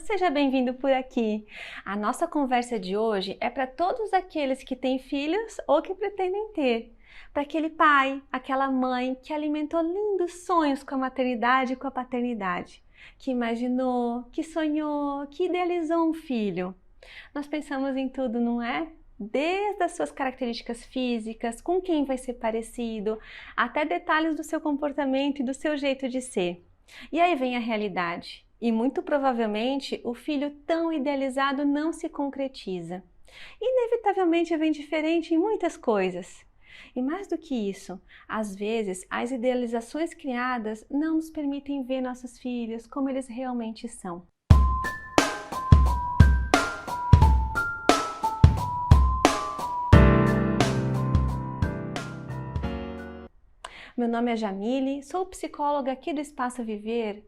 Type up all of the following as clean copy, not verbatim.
seja bem-vindo por aqui. A nossa conversa de hoje é para todos aqueles que têm filhos ou que pretendem ter. Para aquele pai, aquela mãe que alimentou lindos sonhos com a maternidade e com a paternidade, que imaginou, que sonhou, que idealizou um filho. Nós pensamos em tudo, não é? Desde as suas características físicas, com quem vai ser parecido, até detalhes do seu comportamento e do seu jeito de ser. E aí vem a realidade. E muito provavelmente o filho tão idealizado não se concretiza. Inevitavelmente vem diferente em muitas coisas. E mais do que isso, às vezes as idealizações criadas não nos permitem ver nossos filhos como eles realmente são. Meu nome é Jamile, sou psicóloga aqui do Espaço Viver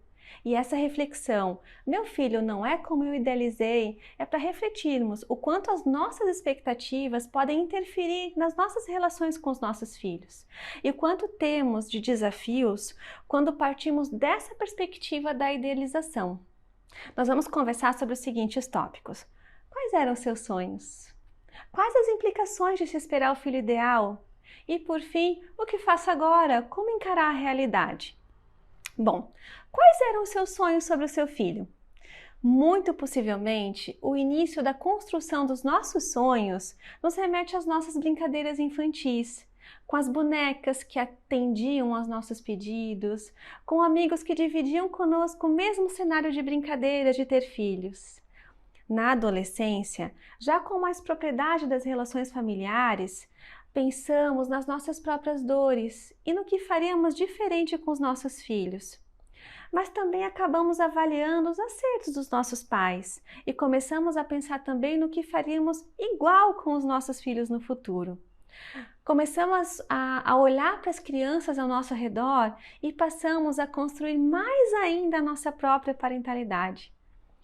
e essa reflexão, meu filho não é como eu idealizei, é para refletirmos o quanto as nossas expectativas podem interferir nas nossas relações com os nossos filhos e o quanto temos de desafios quando partimos dessa perspectiva da idealização. Nós vamos conversar sobre os seguintes tópicos. Quais eram os seus sonhos? Quais as implicações de se esperar o filho ideal? E, por fim, o que faço agora? Como encarar a realidade? Bom, quais eram os seus sonhos sobre o seu filho? Muito possivelmente, o início da construção dos nossos sonhos nos remete às nossas brincadeiras infantis, com as bonecas que atendiam aos nossos pedidos, com amigos que dividiam conosco o mesmo cenário de brincadeira de ter filhos. Na adolescência, já com mais propriedade das relações familiares, pensamos nas nossas próprias dores e no que faríamos diferente com os nossos filhos. Mas também acabamos avaliando os acertos dos nossos pais e começamos a pensar também no que faríamos igual com os nossos filhos no futuro. Começamos a olhar para as crianças ao nosso redor e passamos a construir mais ainda a nossa própria parentalidade.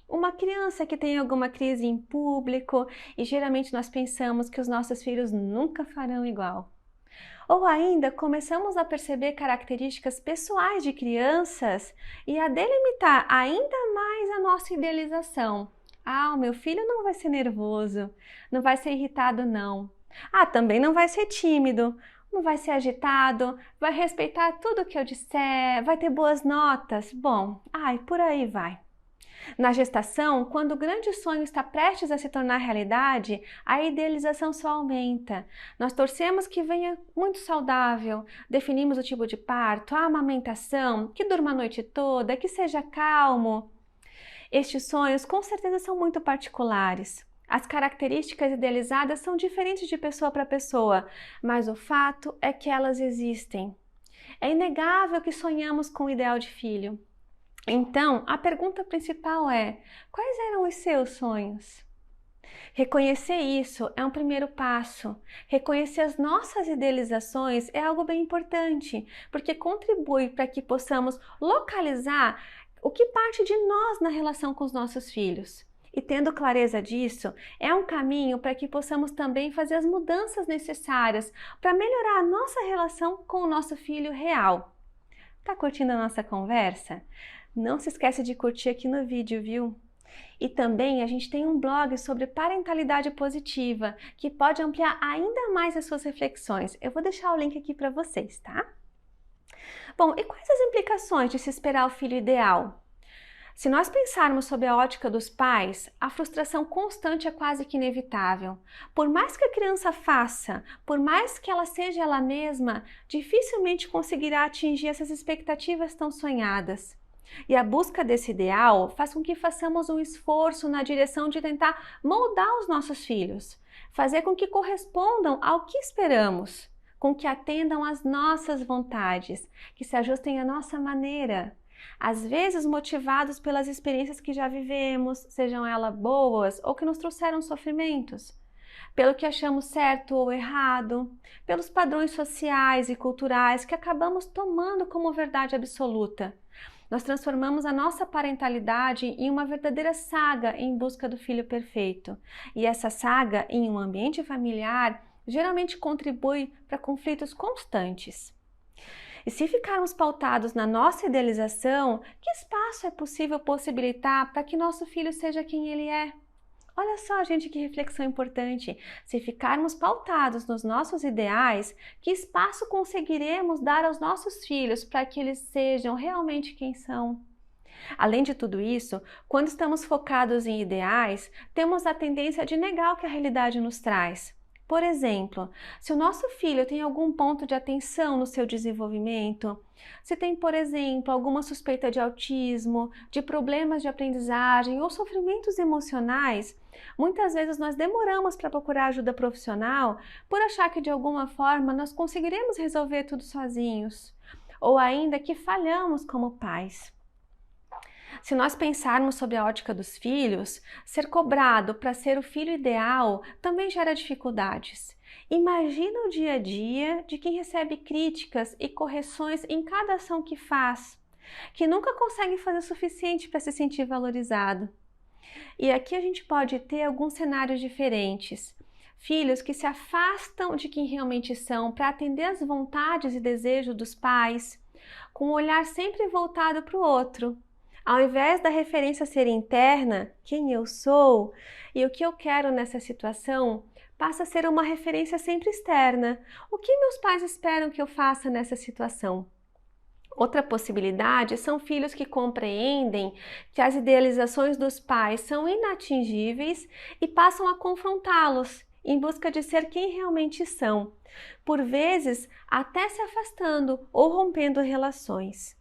Uma criança que tem alguma crise em público e geralmente nós pensamos que os nossos filhos nunca farão igual. Ou ainda começamos a perceber características pessoais de crianças e a delimitar ainda mais a nossa idealização. O meu filho não vai ser nervoso, não vai ser irritado não. Também não vai ser tímido, não vai ser agitado, vai respeitar tudo que eu disser, vai ter boas notas. Bom, por aí vai. Na gestação, quando o grande sonho está prestes a se tornar realidade, a idealização só aumenta. Nós torcemos que venha muito saudável, definimos o tipo de parto, a amamentação, que durma a noite toda, que seja calmo. Estes sonhos com certeza são muito particulares. As características idealizadas são diferentes de pessoa para pessoa, mas o fato é que elas existem. É inegável que sonhamos com o ideal de filho. Então, a pergunta principal é: quais eram os seus sonhos? Reconhecer isso é um primeiro passo. Reconhecer as nossas idealizações é algo bem importante, porque contribui para que possamos localizar o que parte de nós na relação com os nossos filhos. E tendo clareza disso, é um caminho para que possamos também fazer as mudanças necessárias para melhorar a nossa relação com o nosso filho real. Tá curtindo a nossa conversa? Não se esqueça de curtir aqui no vídeo, viu? E também a gente tem um blog sobre parentalidade positiva, que pode ampliar ainda mais as suas reflexões. Eu vou deixar o link aqui para vocês, tá? Bom, e quais as implicações de se esperar o filho ideal? Se nós pensarmos sob a ótica dos pais, a frustração constante é quase que inevitável. Por mais que a criança faça, por mais que ela seja ela mesma, dificilmente conseguirá atingir essas expectativas tão sonhadas. E a busca desse ideal faz com que façamos um esforço na direção de tentar moldar os nossos filhos, fazer com que correspondam ao que esperamos, com que atendam às nossas vontades, que se ajustem à nossa maneira. Às vezes motivados pelas experiências que já vivemos, sejam elas boas ou que nos trouxeram sofrimentos, pelo que achamos certo ou errado, pelos padrões sociais e culturais que acabamos tomando como verdade absoluta. Nós transformamos a nossa parentalidade em uma verdadeira saga em busca do filho perfeito. E essa saga, em um ambiente familiar, geralmente contribui para conflitos constantes. E se ficarmos pautados na nossa idealização, que espaço é possível possibilitar para que nosso filho seja quem ele é? Olha só, gente, que reflexão importante. Se ficarmos pautados nos nossos ideais, que espaço conseguiremos dar aos nossos filhos para que eles sejam realmente quem são? Além de tudo isso, quando estamos focados em ideais, temos a tendência de negar o que a realidade nos traz. Por exemplo, se o nosso filho tem algum ponto de atenção no seu desenvolvimento, se tem, por exemplo, alguma suspeita de autismo, de problemas de aprendizagem ou sofrimentos emocionais, muitas vezes nós demoramos para procurar ajuda profissional por achar que de alguma forma nós conseguiremos resolver tudo sozinhos, ou ainda que falhamos como pais. Se nós pensarmos sobre a ótica dos filhos, ser cobrado para ser o filho ideal também gera dificuldades. Imagina o dia a dia de quem recebe críticas e correções em cada ação que faz, que nunca consegue fazer o suficiente para se sentir valorizado. E aqui a gente pode ter alguns cenários diferentes. Filhos que se afastam de quem realmente são para atender às vontades e desejos dos pais, com um olhar sempre voltado para o outro. Ao invés da referência ser interna, quem eu sou e o que eu quero nessa situação, passa a ser uma referência sempre externa. O que meus pais esperam que eu faça nessa situação? Outra possibilidade são filhos que compreendem que as idealizações dos pais são inatingíveis e passam a confrontá-los em busca de ser quem realmente são, por vezes até se afastando ou rompendo relações.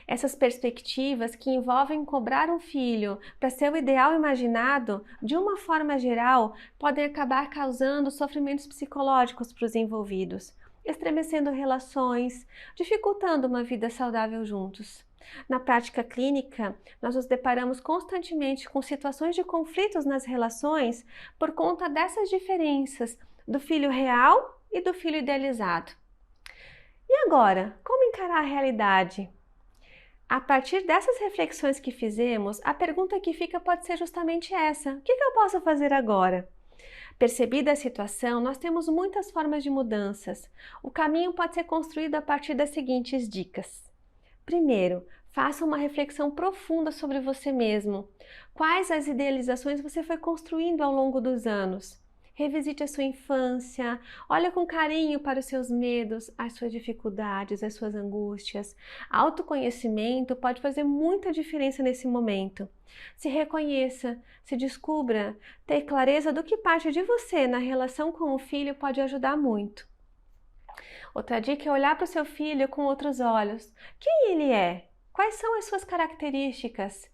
Essas perspectivas que envolvem cobrar um filho para ser o ideal imaginado, de uma forma geral, podem acabar causando sofrimentos psicológicos para os envolvidos, estremecendo relações, dificultando uma vida saudável juntos. Na prática clínica, nós nos deparamos constantemente com situações de conflitos nas relações por conta dessas diferenças do filho real e do filho idealizado. E agora, como encarar a realidade? A partir dessas reflexões que fizemos, a pergunta que fica pode ser justamente essa: o que eu posso fazer agora? Percebida a situação, nós temos muitas formas de mudanças. O caminho pode ser construído a partir das seguintes dicas. Primeiro, faça uma reflexão profunda sobre você mesmo. Quais as idealizações você foi construindo ao longo dos anos? Revisite a sua infância, olhe com carinho para os seus medos, as suas dificuldades, as suas angústias. Autoconhecimento pode fazer muita diferença nesse momento. Se reconheça, se descubra, ter clareza do que parte de você na relação com o filho pode ajudar muito. Outra dica é olhar para o seu filho com outros olhos. Quem ele é? Quais são as suas características?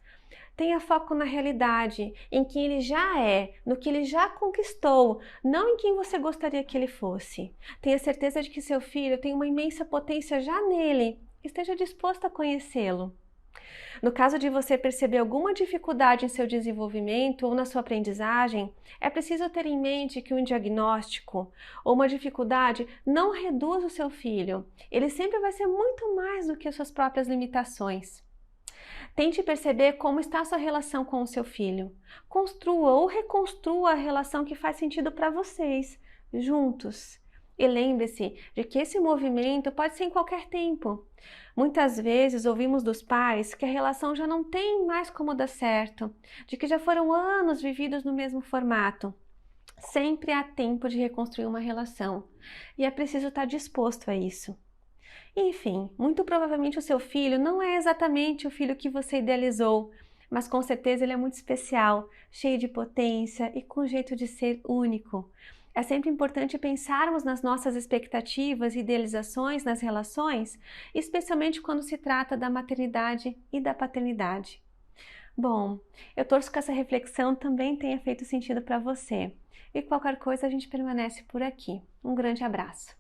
Tenha foco na realidade, em quem ele já é, no que ele já conquistou, não em quem você gostaria que ele fosse. Tenha certeza de que seu filho tem uma imensa potência já nele. Esteja disposto a conhecê-lo. No caso de você perceber alguma dificuldade em seu desenvolvimento ou na sua aprendizagem, é preciso ter em mente que um diagnóstico ou uma dificuldade não reduz o seu filho. Ele sempre vai ser muito mais do que as suas próprias limitações. Tente perceber como está a sua relação com o seu filho. Construa ou reconstrua a relação que faz sentido para vocês, juntos. E lembre-se de que esse movimento pode ser em qualquer tempo. Muitas vezes ouvimos dos pais que a relação já não tem mais como dar certo, de que já foram anos vividos no mesmo formato. Sempre há tempo de reconstruir uma relação e é preciso estar disposto a isso. Enfim, muito provavelmente o seu filho não é exatamente o filho que você idealizou, mas com certeza ele é muito especial, cheio de potência e com jeito de ser único. É sempre importante pensarmos nas nossas expectativas e idealizações nas relações, especialmente quando se trata da maternidade e da paternidade. Bom, eu torço que essa reflexão também tenha feito sentido para você. E qualquer coisa a gente permanece por aqui. Um grande abraço.